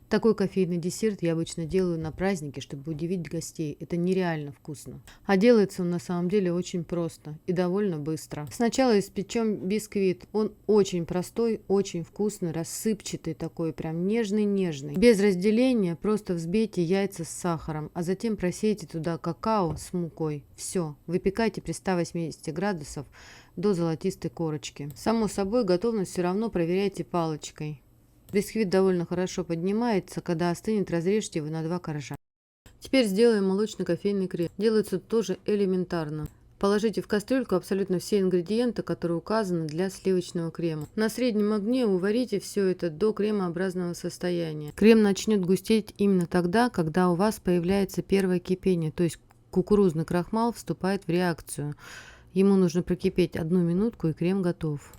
Такой кофейный десерт я обычно делаю на празднике, чтобы удивить гостей. Это нереально вкусно. А делается он на самом деле очень просто и довольно быстро. Сначала испечем бисквит. Он очень простой, очень вкусный, рассыпчатый такой, прям нежный-нежный. Без разделения просто взбейте яйца с сахаром, а затем просейте туда какао с мукой. Все, выпекайте при 180 градусов до золотистой корочки. Само собой, готовность все равно проверяйте палочкой. Бисквит довольно хорошо поднимается, когда остынет, разрежьте его на 2 коржа. Теперь сделаем молочно-кофейный крем. Делается тоже элементарно. Положите в кастрюльку абсолютно все ингредиенты, которые указаны для сливочного крема. На среднем огне уварите все это до кремообразного состояния. Крем начнет густеть именно тогда, когда у вас появляется первое кипение, то есть кукурузный крахмал вступает в реакцию. Ему нужно прокипеть 1 минутку, и крем готов.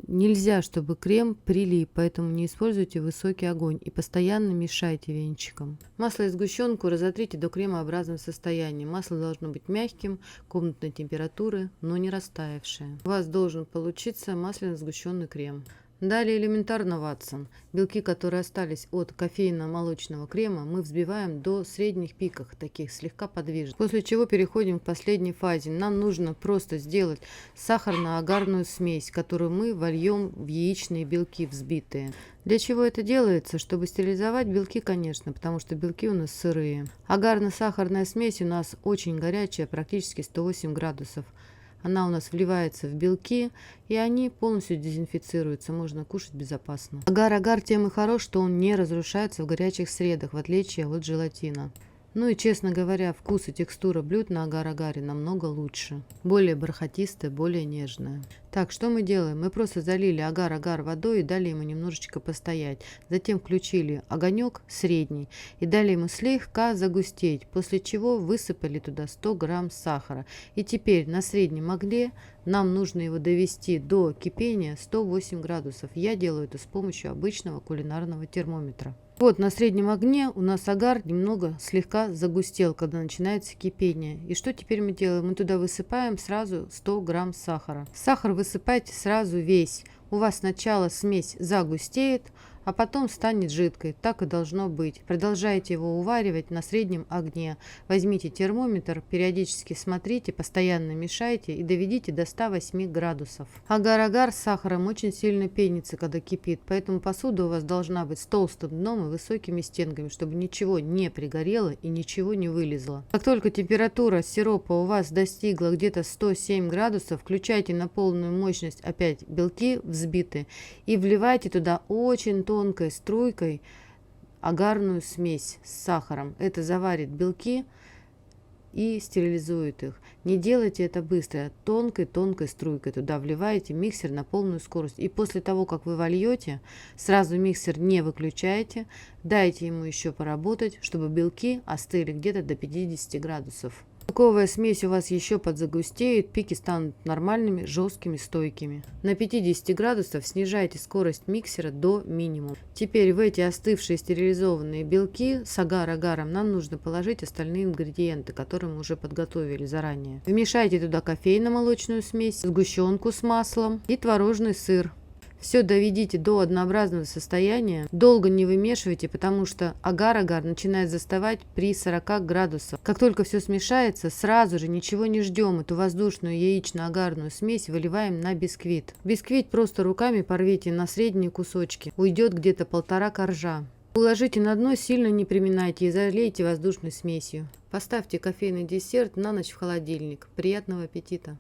Нельзя, чтобы крем прилип, поэтому не используйте высокий огонь и постоянно мешайте венчиком. Масло и сгущенку разотрите до кремообразного состояния. Масло должно быть мягким, комнатной температуры, но не растаявшее. У вас должен получиться масляно-сгущенный крем. Далее элементарно, Ватсон. Белки, которые остались от кофейно-молочного крема, мы взбиваем до средних пиков, таких слегка подвижных. После чего переходим к последней фазе. Нам нужно просто сделать сахарно-агарную смесь, которую мы вольем в яичные белки взбитые. Для чего это делается? Чтобы стерилизовать белки, конечно, потому что белки у нас сырые. Агарно-сахарная смесь у нас очень горячая, практически 108 градусов. Она у нас вливается в белки, и они полностью дезинфицируются, можно кушать безопасно. Агар-агар тем и хорош, что он не разрушается в горячих средах, в отличие от желатина. Ну и, честно говоря, вкус и текстура блюд на агар-агаре намного лучше. Более бархатистая, более нежная. Так, что мы делаем? Мы просто залили агар-агар водой и дали ему немножечко постоять. Затем включили огонек средний и дали ему слегка загустеть, после чего высыпали туда 100 грамм сахара. И теперь на среднем огне нам нужно его довести до кипения 108 градусов. Я делаю это с помощью обычного кулинарного термометра. Вот на среднем огне у нас агар немного слегка загустел, когда начинается кипение. И что теперь мы делаем? Мы туда высыпаем сразу 100 грамм сахара. Сахар высыпайте сразу весь. У вас сначала смесь загустеет, а потом станет жидкой. Так и должно быть. Продолжайте его уваривать на среднем огне. Возьмите термометр, периодически смотрите, постоянно мешайте и доведите до 108 градусов. Агар-агар с сахаром очень сильно пенится, когда кипит, поэтому посуда у вас должна быть с толстым дном и высокими стенками, чтобы ничего не пригорело и ничего не вылезло. Как только температура сиропа у вас достигла где-то 107 градусов, включайте на полную мощность опять белки взбитые и вливайте туда очень тонкой струйкой агарную смесь с сахаром. Это заварит белки и стерилизует их. Не делайте это быстро, а тонкой-тонкой струйкой туда вливаете миксер на полную скорость. И после того, как вы вольете, сразу миксер не выключайте, дайте ему еще поработать, чтобы белки остыли где-то до 50 градусов. Белковая смесь у вас еще подзагустеет, пики станут нормальными, жесткими, стойкими. На 50 градусов снижайте скорость миксера до минимума. Теперь в эти остывшие стерилизованные белки с агар-агаром нам нужно положить остальные ингредиенты, которые мы уже подготовили заранее. Вмешайте туда кофейно-молочную смесь, сгущенку с маслом и творожный сыр. Все доведите до однообразного состояния. Долго не вымешивайте, потому что агар-агар начинает застывать при 40 градусах. Как только все смешается, сразу же ничего не ждем. Эту воздушную яично-агарную смесь выливаем на бисквит. Бисквит просто руками порвите на средние кусочки. Уйдет где-то 1,5 коржа. Уложите на дно, сильно не приминайте и залейте воздушной смесью. Поставьте кофейный десерт на ночь в холодильник. Приятного аппетита!